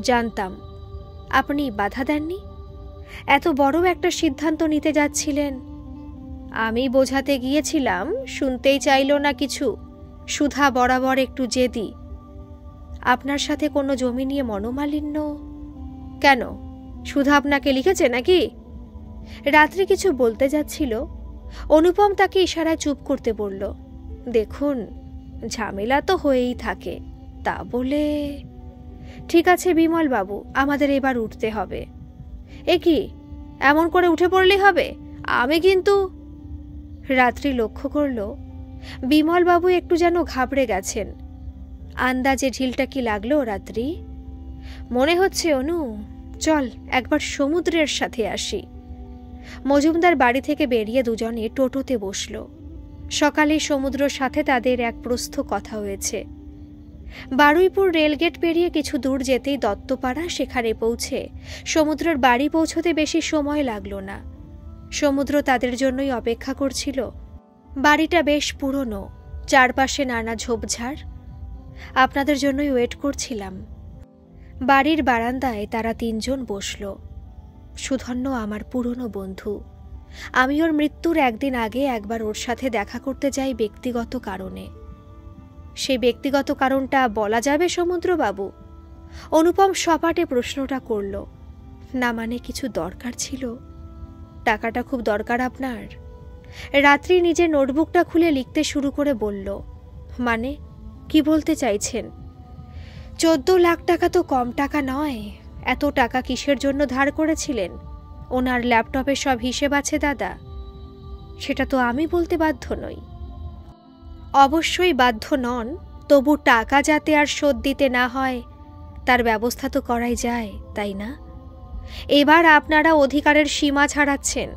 জানতাম। আপনি বাধা দেননি? এত বড় একটা সিদ্ধান্ত নিতে যাচ্ছিলেন। আমি বোঝাতে গিয়েছিলাম, শুনতেই চাইল না কিছু। সুধা বরাবর একটু জেদি। আপনার সাথে কোনো জমি নিয়ে মনোমালিন্য? কেন, সুধা আপনাকে লিখেছে নাকি? রাত্রি কিছু বলতে যাচ্ছিল। অনুপম তাকে ইশারায় চুপ করতে বলল। দেখুন, ঝামেলা তো হয়েই থাকে, তা বলে। ঠিক আছে বিমল বাবু, আমাদের এবার উঠতে হবে। এ কি, এমন করে উঠে পড়লেই হবে? আমি কিন্তু। রাত্রি লক্ষ্য করল বিমল বাবু একটু যেন ঘাবড়ে গেছেন। আন্দাজে ঢিলটা কি লাগলো রাত্রি? মনে হচ্ছে অনু, চল একবার সমুদ্রের সাথে আসি। মজুমদার বাড়ি থেকে বেরিয়ে দুজনে টোটোতে বসল। সকালে সমুদ্রের সাথে তাদের এক প্রস্থ কথা হয়েছে। বারুইপুর রেলগেট পেরিয়ে কিছু দূর যেতেই দত্তপাড়া, সেখানে পৌঁছে সমুদ্রের বাড়ি পৌঁছতে বেশি সময় লাগল না। সমুদ্র তাদের জন্যই অপেক্ষা করছিল। বাড়িটা বেশ পুরনো, চারপাশে নানা ঝোপঝাড়। আপনাদের জন্যই ওয়েট করছিলাম। বাড়ির বারান্দায় তারা তিনজন বসল। সুধন্য আমার পুরনো বন্ধু। আমি ওর মৃত্যুর একদিন আগে একবার ওর সাথে দেখা করতে যাই ব্যক্তিগত কারণে। সেই ব্যক্তিগত কারণটা বলা যাবে সমুদ্রবাবু? অনুপম সপাটে প্রশ্নটা করল। না মানে কিছু দরকার ছিল? টাকাটা খুব দরকার আপনার? রাত্রি নিজের নোটবুকটা খুলে লিখতে শুরু করে বলল, মানে কি বলতে চাইছেন? 14 লাখ টাকা তো কম টাকা নয়। এত টাকা কিসের জন্য ধার করেছিলেন? ওনার ল্যাপটপে সব হিসেব আছে দাদা। সেটা তো আমি বলতে বাধ্য নই। অবশ্যই বাধ্য নন, তবু টাকা যাতে আর শোধ দিতে না হয় তার ব্যবস্থা তো করাই যায়, তাই না? এবার আপনারা অধিকারের সীমা ছাড়াচ্ছেন।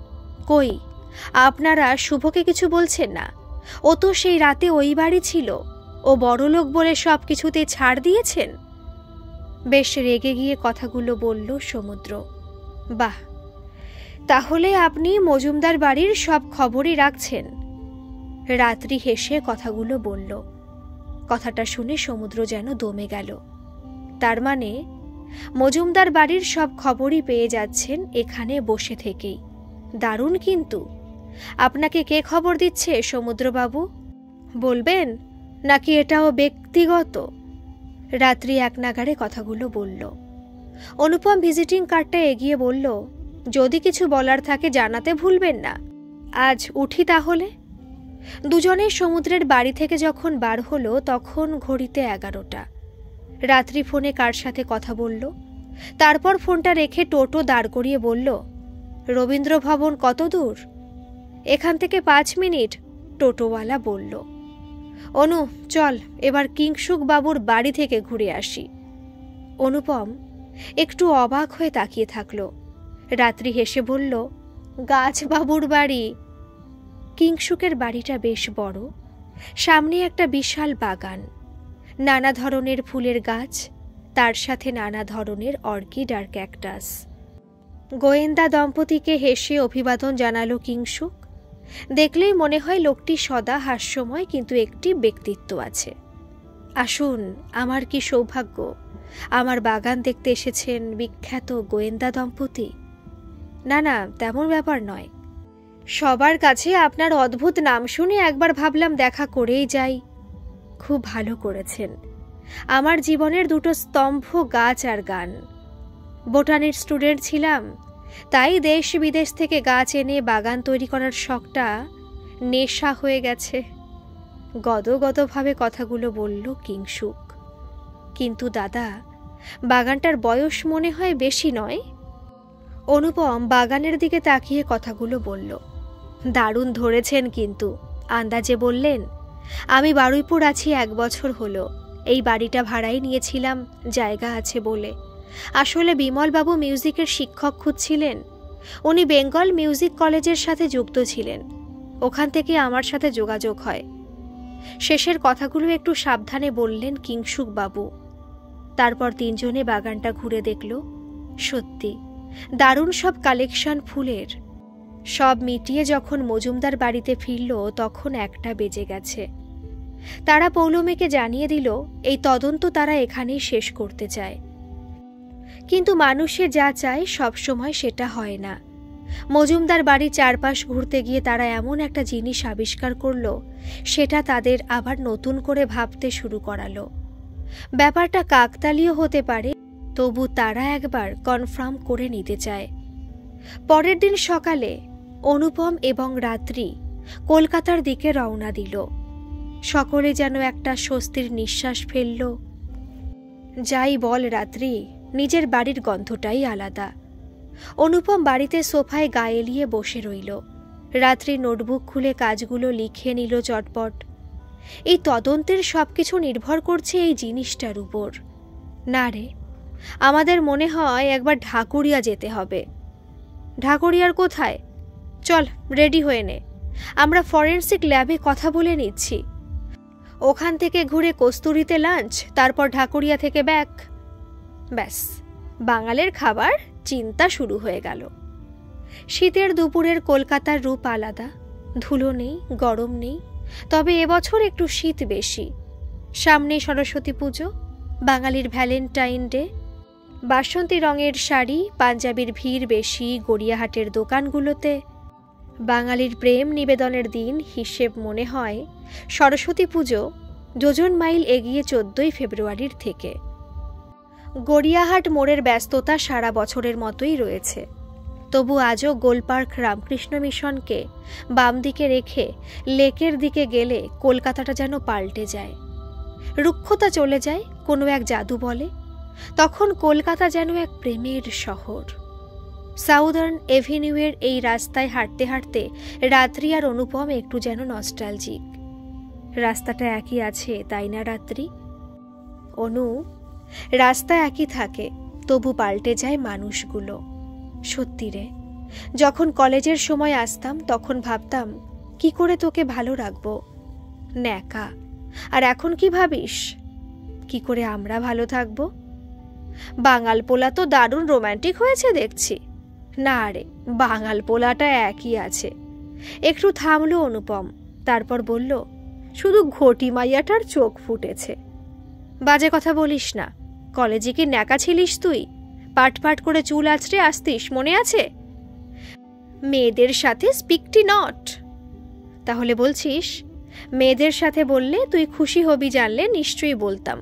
কই, আপনারা শুভকে কিছু বলছেন না? ও তো সেই রাতে ওই বাড়ি ছিল। ও বড়লোক বলে সব কিছুতে ছাড় দিয়েছেন। বেশ রেগে গিয়ে কথাগুলো বলল সমুদ্র। বাহ, তাহলে আপনি মজুমদার বাড়ির সব খবরই রাখছেন? রাত্রি হেসে কথাগুলো বলল। কথাটা শুনে সমুদ্র যেন দমে গেল। তার মানে মজুমদার বাড়ির সব খবরই পেয়ে যাচ্ছেন এখানে বসে থেকেই। দারুণ কিন্তু। আপনাকে কে খবর দিচ্ছে সমুদ্রবাবু? বলবেন নাকি এটাও ব্যক্তিগত? রাত্রি এক নাগাড়ে কথাগুলো বলল। অনুপম ভিজিটিং কার্ডটা এগিয়ে বলল, যদি কিছু বলার থাকে জানাতে ভুলবেন না। আজ উঠি তাহলে। দুজনে সমুদ্রের বাড়ি থেকে যখন বার হলো তখন ঘড়িতে 11টা। রাত্রি ফোনে কার সাথে কথা বলল, তারপর ফোনটা রেখে টোটো দাঁড় করিয়ে বলল, রবীন্দ্র ভবন কত দূর? এখান থেকে 5 মিনিট, টোটোওয়ালা বলল। অনু চল এবার কিংসুক বাবুর বাড়ি থেকে ঘুরে আসি। অনুপম একটু অবাক হয়ে তাকিয়ে থাকল। রাত্রি হেসে বলল, গাছ বাবুর বাড়ি? কিংসুকের বাড়িটা বেশ বড়। সামনে একটা বিশাল বাগান, নানা ধরনের ফুলের গাছ, তার সাথে নানা ধরনের অর্কিড আর ক্যাকটাস। গোয়েন্দা দম্পতিকে হেসে অভিবাদন জানালো কিংসুক। দেখলেই মনে হয় লোকটি সদা হাস্যময়, কিন্তু একটি ব্যক্তিত্ব আছে। আসুন, আমার কি সৌভাগ্য, আমার বাগান দেখতে এসেছেন বিখ্যাত গোয়েন্দা দম্পতি। না না, তেমন ব্যাপার নয়। সবার কাছে আপনার অদ্ভুত নাম শুনে একবার ভাবলাম দেখা করেই যাই। খুব ভালো করেছেন। আমার জীবনের দুটো স্তম্ভ গাছ আর গান। বোটানির স্টুডেন্ট ছিলাম, তাই দেশ বিদেশ থেকে গাছ এনে বাগান তৈরি করার শখটা নেশা হয়ে গেছে। গদগদভাবে কথাগুলো বলল কিংসুক। কিন্তু দাদা, বাগানটার বয়স মনে হয় বেশি নয়? অনুপম বাগানের দিকে তাকিয়ে কথাগুলো বলল। দারুণ ধরেছেন কিন্তু। আন্দাজে বললেন, আমি বারুইপুর আছি 1 বছর হলো। এই বাড়িটা ভাড়াই নিয়েছিলাম জায়গা আছে বলে। আসলে বিমলবাবু মিউজিকের শিক্ষক খুঁজছিলেন। উনি বেঙ্গল মিউজিক কলেজের সাথে যুক্ত ছিলেন। ওখান থেকে আমার সাথে যোগাযোগ হয়। শেষের কথাগুলো একটু সাবধানে বললেন কিংসুক বাবু। তারপর 3 জনে বাগানটা ঘুরে দেখল। সত্যি দারুণ সব কালেকশন ফুলের। সব মিটিয়ে যখন মজুমদার বাড়িতে ফিরল তখন 1টা বেজে গেছে। তারা পৌলমীকে জানিয়ে দিল এই তদন্ত তারা এখানেই শেষ করতে চায়। কিন্তু মানুষে যা চায় সবসময় সেটা হয় না। মজুমদার বাড়ির চারপাশ ঘুরতে গিয়ে তারা এমন একটা জিনিস আবিষ্কার করল, সেটা তাদের আবার নতুন করে ভাবতে শুরু করালো। ব্যাপারটা কাকতালীয় হতে পারে, তবু তারা একবার কনফার্ম করে নিতে চায়। পরের দিন সকালে অনুপম এবং রাত্রি কলকাতার দিকে রওনা দিল। সকলে যেন একটা স্বস্তির নিঃশ্বাস ফেলল। যাই বল রাত্রি, নিজের বাড়ির গন্ধটাই আলাদা। অনুপম বাড়িতে সোফায় গা এলিয়ে বসে রইল। রাত্রি নোটবুক খুলে কাজগুলো লিখে নিল চটপট। এই তদন্তের সবকিছু নির্ভর করছে এই জিনিসটার উপর। না রে, আমাদের মনে হয় একবার ঢাকুরিয়া যেতে হবে। ঢাকুরিয়ার কোথায়? চল, রেডি হয়ে নে। আমরা ফরেন্সিক ল্যাবে কথা বলে নিচ্ছি। ওখান থেকে ঘুরে কস্তুরীতে লাঞ্চ, তারপর ঢাকুরিয়া থেকে ব্যাক। ব্যাস, বাঙালের খাবার চিন্তা শুরু হয়ে গেল। শীতের দুপুরের কলকাতার রূপ আলাদা। ধুলো নেই, গরম নেই, তবে এবছর একটু শীত বেশি। সামনে সরস্বতী পুজো, বাঙালির ভ্যালেন্টাইন ডে। বাসন্তী রঙের শাড়ি, পাঞ্জাবির ভিড় বেশি গড়িয়াহাটের দোকানগুলোতে। বাঙালির প্রেম নিবেদনের দিন হিসেব মনে হয় সরস্বতী পুজো ডজন মাইল এগিয়ে 14ই ফেব্রুয়ারির থেকে। গড়িয়াহাট মোড়ের ব্যস্ততা সারা বছরের মতোই রয়েছে। তবু আজও গোলপার্ক রামকৃষ্ণ মিশনকে বাম দিকে রেখে লেকের দিকে গেলে কলকাতাটা যেন পাল্টে যায়। রুক্ষতা চলে যায় কোনো এক জাদু বলে। তখন কলকাতা যেন এক প্রেমের শহর। সাউদার্ন এভিনিউয়ের এই রাস্তায় হাঁটতে হাঁটতে রাত্রি আর অনুপম একটু যেন নস্টালজিক। রাস্তাটা একই আছে, তাই না রাত্রি? অনু, রাস্তা একই থাকে, তবু পাল্টে যায় মানুষগুলো। সত্যি রে, যখন কলেজের সময় আসতাম তখন ভাবতাম কি করে তোকে ভালো রাখবো, ন্যাকা। আর এখন কি ভাবিস? কি করে আমরা ভালো থাকবো? বাঙাল পোলা তো দারুণ রোম্যান্টিক হয়েছে দেখছি। না রে, বাঙাল পোলাটা একই আছে। একটু থামলো অনুপম, তারপর বলল, শুধু ঘটি মাইয়াটার চোখ ফুটেছে। বাজে কথা বলিস না। কলেজে কি ন্যাকা ছিলিস তুই? পাট পাট করে চুল আছড়ে আসতিস, মনে আছে? মেয়েদের সাথে স্পিকটি নট। তাহলে বলছিস মেয়েদের সাথে বললে তুই খুশি হবি জানলে নিশ্চয়ই বলতাম।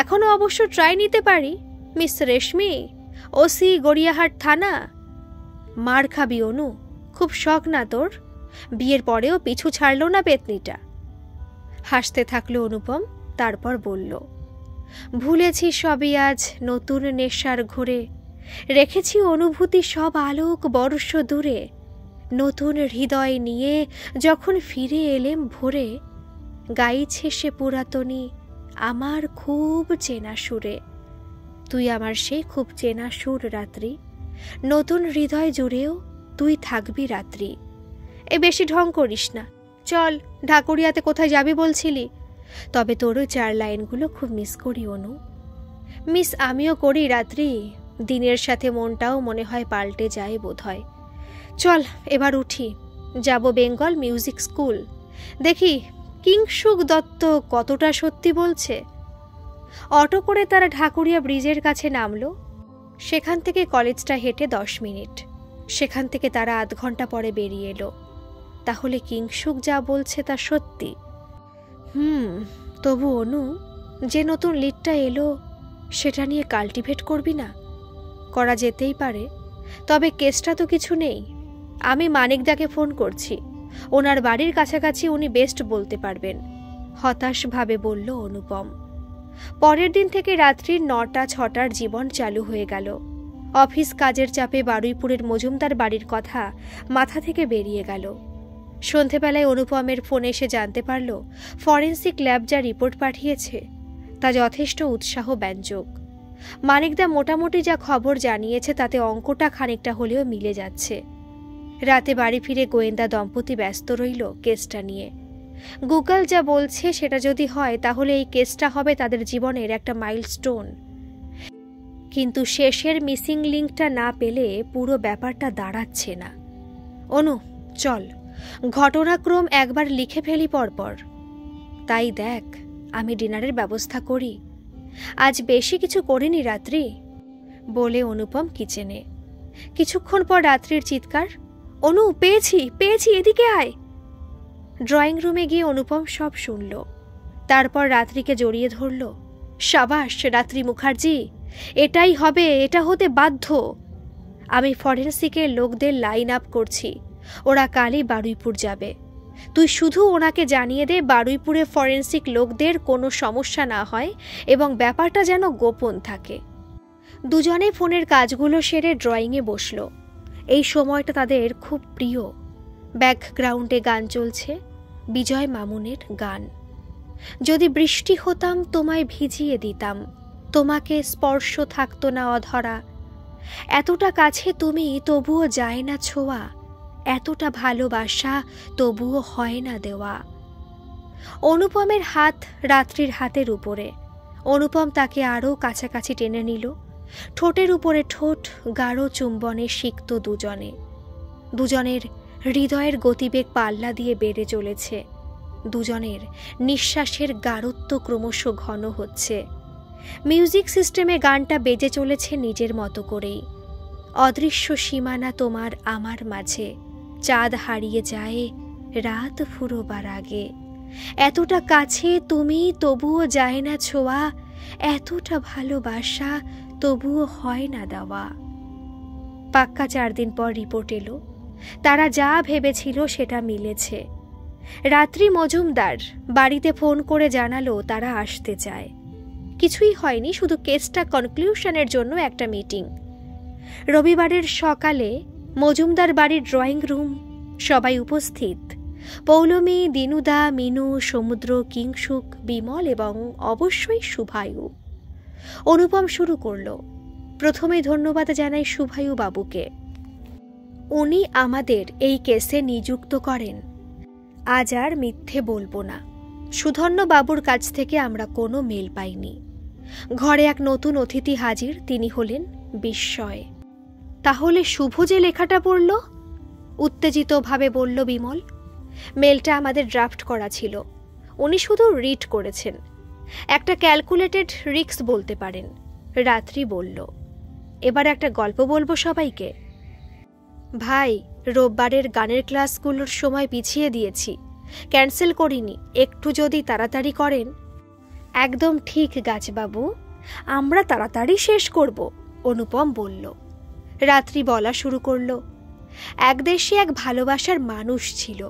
এখনো অবশ্য ট্রাই নিতে পারি। মিস রেশমি, ওসি গড়িয়াহাট থানা। মার খাবি অনু, খুব শখ না তোর? বিয়ের পরেও পিছু ছাড়ল না পেতনিটা। হাসতে থাকলো অনুপম, তারপর বলল, ভুলেছি সবই আজ নতুন নেশার ঘোরে। রেখেছি অনুভূতি সব আলোক বর্ষ দূরে। নতুন হৃদয় নিয়ে যখন ফিরে এলেম ভোরে, গাইছে সে পুরাতনী আমার খুব চেনা সুরে। তুই আমার সেই খুব চেনা সুর রাত্রি। নতুন হৃদয় জুড়েও তুই থাকবি রাত্রি। বেশি ঢং করিস না। চল, ঢাকুরিয়াতে কোথায় যাবি বলছিলি? তবে তোরও 4 লাইনগুলো খুব মিস করি অনু। মিস আমিও করি রাত্রি, দিনের সাথে মনটাও মনে হয় পাল্টে যায় বোধ হয়। চল এবার উঠি, যাব বেঙ্গল মিউজিক স্কুল, দেখি কিংশুক দত্ত কতটা সত্যি বলছে। অটো করে তারা ঢাকুরিয়া ব্রিজের কাছে নামলো। সেখান থেকে কলেজটা হেঁটে 10 মিনিট, সেখান থেকে তারা আধ ঘন্টা পরে বেরিয়ে এলো। তাহলে কিংশুক যা বলছে তা সত্যি। তবু অনু, যে নতুন লিডটা এলো সেটা নিয়ে কাল্টিভেট করবি না? করা যেতেই পারে, তবে কেসটা তো কিছু নেই। আমি মানিকদাকে ফোন করছি, ওনার বাড়ির কাছাকাছি, উনি বেস্ট বলতে পারবেন, হতাশভাবে বলল অনুপম। পরের দিন থেকে রাত্রির 9টা-6টার জীবন চালু হয়ে গেল। অফিস কাজের চাপে বারুইপুরের মজুমদার বাড়ির কথা মাথা থেকে বেরিয়ে গেল। সন্ধেবেলায় অনুপমের ফোনে এসে জানতে পারল ফরেন্সিক ল্যাব যা রিপোর্ট পাঠিয়েছে তা যথেষ্ট উৎসাহ ব্যঞ্জক। মানিকদা মোটামুটি যা খবর জানিয়েছে তাতে অঙ্কটা খানিকটা হলেও মিলে যাচ্ছে। রাতে বাড়ি ফিরে গোয়েন্দা দম্পতি ব্যস্ত রইল কেসটা নিয়ে। গুগল যা বলছে সেটা যদি হয় তাহলে এই কেসটা হবে তাদের জীবনের একটা মাইলস্টোন। কিন্তু শেষের মিসিং লিঙ্কটা না পেলে পুরো ব্যাপারটা দাঁড়াচ্ছে না। অনু চল, ঘটনাক্রম একবার লিখে ফেলি পরপর। তাই দেখ, আমি ডিনারের ব্যবস্থা করি, আজ বেশি কিছু করিনি রাত্রি, বলে অনুপম কিচেনে। কিছুক্ষণ পর রাত্রির চিৎকার, অনু পেয়েছি পেয়েছি, এদিকে আয়। ড্রয়িং রুমে গিয়ে অনুপম সব শুনল। তারপর রাত্রিকে জড়িয়ে ধরল। সাবাস রাত্রি মুখার্জি, এটাই হবে, এটা হতে বাধ্য। আমি ফরেন্সিকের লোকদের লাইন আপ করছি, ওরা কালই বারুইপুর যাবে। তুই শুধু ওনাকে জানিয়ে দে বারুইপুরে ফরেন্সিক লোকদের কোনো সমস্যা না হয় এবং ব্যাপারটা যেন গোপন থাকে। দুজনে ফোনের কাজগুলো সেরে ড্রয়িংয়ে বসল। এই সময়টা তাদের খুব প্রিয়। ব্যাকগ্রাউন্ডে গান চলছে, বিজয় মামুনের গান। যদি বৃষ্টি হতাম তোমায় ভিজিয়ে দিতাম, তোমাকে স্পর্শ থাকতো না অধরা, এতটা কাছে তুমি তবুও যায় না ছোঁয়া, এতটা ভালোবাসা তবুও হয় না দেওয়া। অনুপমের হাত রাত্রির হাতের উপরে। অনুপম তাকে আরও কাছাকাছি টেনে নিল। ঠোঁটের উপরে ঠোঁট গাঢ় চুম্বনে সিক্ত দুজনে। দুজনের হৃদয়ের গতিবেগ পাল্লা দিয়ে বেড়ে চলেছে। দুজনের নিঃশ্বাসের গাঢ়ত্ব ক্রমশ ঘন হচ্ছে। মিউজিক সিস্টেমে গানটা বেজে চলেছে নিজের মতো করেই। অদৃশ্য সীমানা তোমার আমার মাঝে, চাঁদ হারিয়ে যায় রাত ফুরোবার আগে, এতটা কাছে তুমি তবুও যায় না ছোঁয়া, এতটা ভালোবাসা তবুও হয় না দেওয়া। পাক্কা 4 দিন পর রিপোর্ট এলো। তারা যা ভেবেছিল সেটা মিলেছে। রাত্রি মজুমদার বাড়িতে ফোন করে জানালো তারা আসতে চায়। কিছুই হয়নি, শুধু কেসটা কনক্লুশনের জন্য একটা মিটিং। রবিবারের সকালে মজুমদার বাড়ির ড্রয়িং রুম, সবাই উপস্থিত। পৌলমী, দিনুদা, মিনু, সমুদ্র, কিংশুক, বিমল এবং অবশ্যই শুভায়ু। অনুপম শুরু করল। প্রথমে ধন্যবাদ জানাই শুভায়ু বাবুকে। উনি আমাদের এই কেসে নিযুক্ত করেন। আজ আর মিথ্যে বলবো না, সুধন্য বাবুর কাছ থেকে আমরা কোনো মেল পাইনি। ঘরে এক নতুন অতিথি হাজির, তিনি হলেন বিস্ময়। তাহলে শুভ যে লেখাটা পড়ল? উত্তেজিতভাবে বলল বিমল। মেলটা আমাদের ড্রাফট করা ছিল, উনি শুধু রিড করেছেন। একটা ক্যালকুলেটেড রিস্ক বলতে পারেন। রাত্রি বলল, এবার একটা গল্প বলবো সবাইকে। ভাই, রোববারের গানের ক্লাসগুলোর সময় পিছিয়ে দিয়েছি, ক্যান্সেল করিনি, একটু যদি তাড়াতাড়ি করেন। একদম ঠিক গাছবাবু, আমরা তাড়াতাড়ি শেষ করব, অনুপম বলল। রাত্রি বলা শুরু করল। এক দেশে এক ভালোবাসার মানুষ ছিল,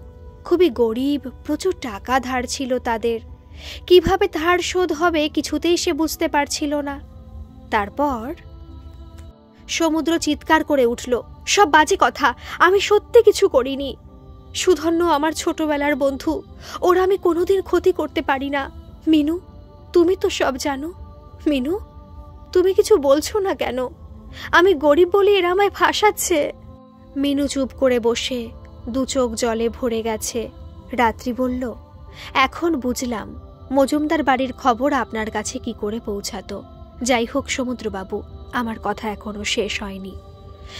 খুবই গরিব, প্রচুর টাকা ধার ছিল তাদের। কিভাবে ধার শোধ হবে কিছুতেই সে বুঝতে পারছিল না। তারপর সমুদ্র চিৎকার করে উঠল, সব বাজে কথা, আমি সত্যি কিছু করিনি। সুধন্য আমার ছোটবেলার বন্ধু, ওর আমি কোনোদিন ক্ষতি করতে পারি না। মিনু, তুমি তো সব জানো। মিনু, তুমি কিছু বলছো না কেন? আমি গরিব বলে এরা আমায় ফাঁসাচ্ছে। মিনু চুপ করে বসে, 2 চোখ জলে ভরে গেছে। রাত্রি বলল, এখন বুঝলাম মজুমদার বাড়ির খবর আপনার কাছে কি করে পৌঁছাতো। যাই হোক সমুদ্রবাবু, আমার কথা এখনো শেষ হয়নি।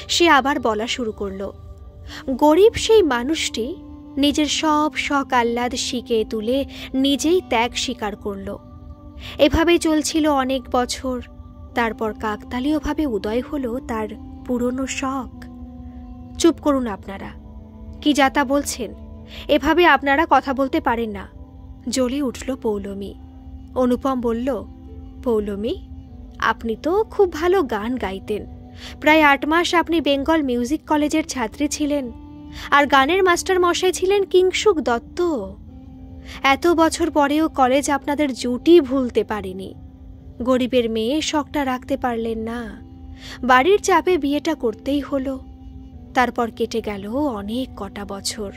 সে আবার বলা শুরু করল। গরিব সেই মানুষটি নিজের সব শখ আহ্লাদ শিখে তুলে নিজেই ত্যাগ স্বীকার করল। এভাবেই চলছিল অনেক বছর। তারপর কাকতালীয়ভাবে উদয় হলো তার পুরনো শখ। চুপ করুন আপনারা, কি যাতা বলছেন? এভাবে আপনারা কথা বলতে পারেন না। জ্বলে উঠল পৌলমী। অনুপম বলল, পৌলমী, আপনি তো খুব ভালো গান গাইতেন। প্রায় 8 মাস আপনি বেঙ্গল মিউজিক কলেজের ছাত্রী ছিলেন, আর গানের মাস্টার মশাই ছিলেন কিংশুক দত্ত। এত বছর পরেও কলেজ আপনাদের জুটি ভুলতে পারেনি। গরিবের মেয়ে শখটা রাখতে পারলেন না, বাড়ির চাপে বিয়েটা করতেই হলো। তারপর কেটে গেল অনেক কটা বছর।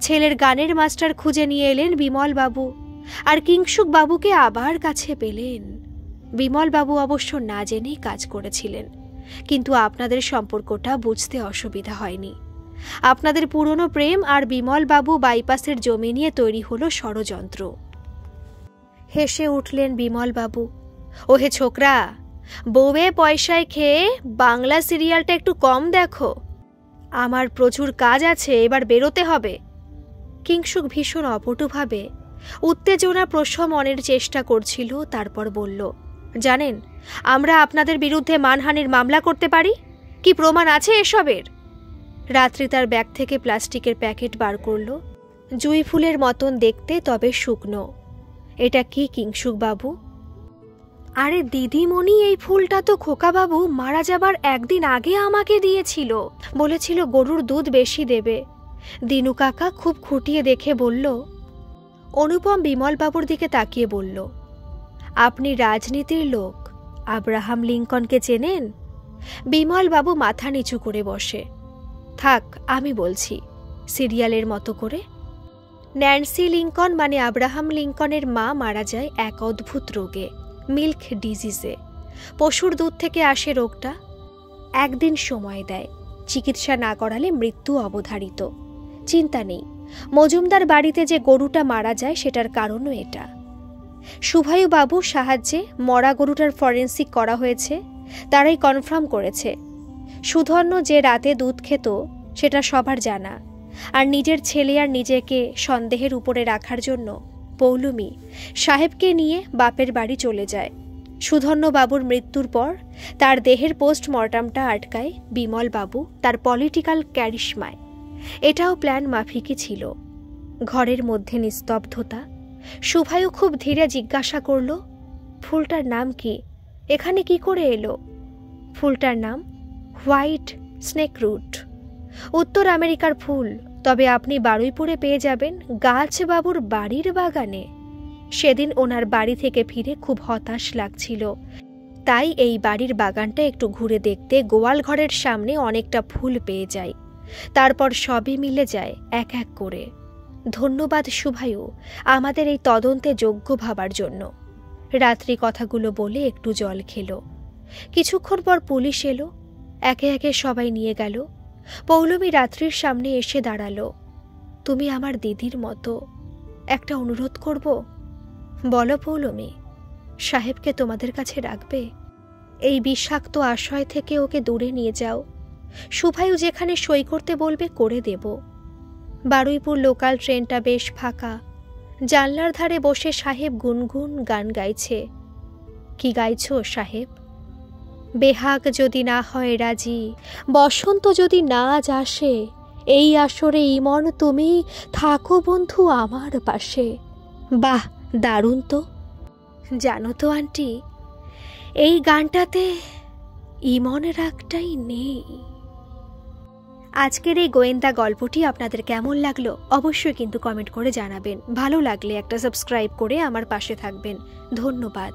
ছেলের গানের মাস্টার খুঁজে নিয়ে এলেন বিমল বাবু, আর কিংশুক বাবুকে আবার কাছে পেলেন। বিমল বাবু অবশ্য না জেনেই কাজ করেছিলেন, কিন্তু আপনাদের সম্পর্কটা বুঝতে অসুবিধা হয়নি। আপনাদের পুরনো প্রেম আর বিমল বাবু বাইপাসের জমি নিয়ে তৈরি হলো ষড়যন্ত্র। হেসে উঠলেন বিমল বাবু। ওহে ছোকরা, বউয়ে পয়সায় খেয়ে বাংলা সিরিয়ালটা একটু কম দেখো। আমার প্রচুর কাজ আছে, এবার বেরোতে হবে। কিংশুক ভীষণ অপটুভাবে উত্তেজনা প্রশমনের চেষ্টা করছিল। তারপর বলল, জানেন, আমরা আপনাদের বিরুদ্ধে মানহানির মামলা করতে পারি। কি প্রমাণ আছে এসবের? রাত্রি তার ব্যাগ থেকে প্লাস্টিকের প্যাকেট বার করল, জুঁই ফুলের মতন দেখতে, তবে শুকনো। এটা কি কিংশুক বাবু? আরে দিদিমণি, এই ফুলটা তো খোকাবাবু মারা যাবার একদিন আগে আমাকে দিয়েছিল। বলেছিল গরুর দুধ বেশি দেবে। দিনু কাকা খুব খুঁটিয়ে দেখে বলল। অনুপম বিমল বাবুর দিকে তাকিয়ে বলল, আপনি রাজনীতির লোক, আব্রাহাম লিঙ্কনকে চেনেন? বিমল বাবু মাথা নিচু করে বসে। থাক, আমি বলছি, সিরিয়ালের মতো করে। ন্যান্সি লিঙ্কন মানে আব্রাহাম লিঙ্কনের মা মারা যায় এক অদ্ভুত রোগে, মিল্ক ডিজিজে। পশুর দুধ থেকে আসে রোগটা। একদিন সময় দেয়, চিকিৎসা না করালে মৃত্যু অবধারিত। চিন্তা নেই, মজুমদার বাড়িতে যে গরুটা মারা যায় সেটার কারণও এটা। শুভায়ু বাবুর সাহায্যে মরা গরুটার ফরেন্সিক করা হয়েছে, তারাই কনফার্ম করেছে সুধন্য যে রাতে দুধ খেত সেটা সবার জানা। আর নিজের ছেলে আর নিজেকে সন্দেহের উপরে রাখার জন্য পৌলমী সাহেবকে নিয়ে বাপের বাড়ি চলে যায়। সুধন্য বাবুর মৃত্যুর পর তার দেহের পোস্টমর্টমটা আটকায় বিমল বাবু তার পলিটিক্যাল ক্যারিশমায়। এটাও প্ল্যান মাফিকই ছিল। ঘরের মধ্যে নিস্তব্ধতা। শুভায়ু খুব ধীরে জিজ্ঞাসা করল, ফুলটার নাম কি? এখানে কি করে এলো? ফুলটার নাম হোয়াইট স্নেকরুট, উত্তর আমেরিকার ফুল। তবে আপনি বারুইপুরে পেয়ে যাবেন গাছ বাবুর বাড়ির বাগানে। সেদিন ওনার বাড়ি থেকে ফিরে খুব হতাশ লাগছিল, তাই এই বাড়ির বাগানটা একটু ঘুরে দেখতে গোয়াল ঘরের সামনে অনেকটা ফুল পেয়ে যায়। তারপর সবই মিলে যায় এক এক করে। ধন্যবাদ শুভায়ু, আমাদের এই তদন্তে যোগ্য ভাবার জন্য। রাত্রি কথাগুলো বলে একটু জল খেল। কিছুক্ষণ পর পুলিশ এলো, একে একে সবাই নিয়ে গেল। পৌলমী রাত্রির সামনে এসে দাঁড়ালো। তুমি আমার দিদির মতো, একটা অনুরোধ করব। বলো পৌলমী, সাহেবকে তোমাদের কাছে রাখবে? এই বিষাক্ত আশয় থেকে ওকে দূরে নিয়ে যাও। শুভায়ু যেখানে সই করতে বলবে করে দেব। বারুইপুর লোকাল ট্রেনটা বেশ ফাঁকা। জানলার ধারে বসে সাহেব গুনগুন গান গাইছে। কি গাইছো সাহেব? বেহাগ যদি না হয় রাজি, বসন্ত যদি না আজ আসে, এই আসরে ইমন তুমি থাকো বন্ধু আমার পাশে। বাহ, দারুণ তো। জানো তো আন্টি, এই গানটাতে ইমনের রাগটাই নেই। আজকের এই গোয়েন্দা গল্পটি আপনাদের কেমন লাগলো অবশ্যই কিন্তু কমেন্ট করে জানাবেন। ভালো লাগলে একটা সাবস্ক্রাইব করে আমার পাশে থাকবেন। ধন্যবাদ।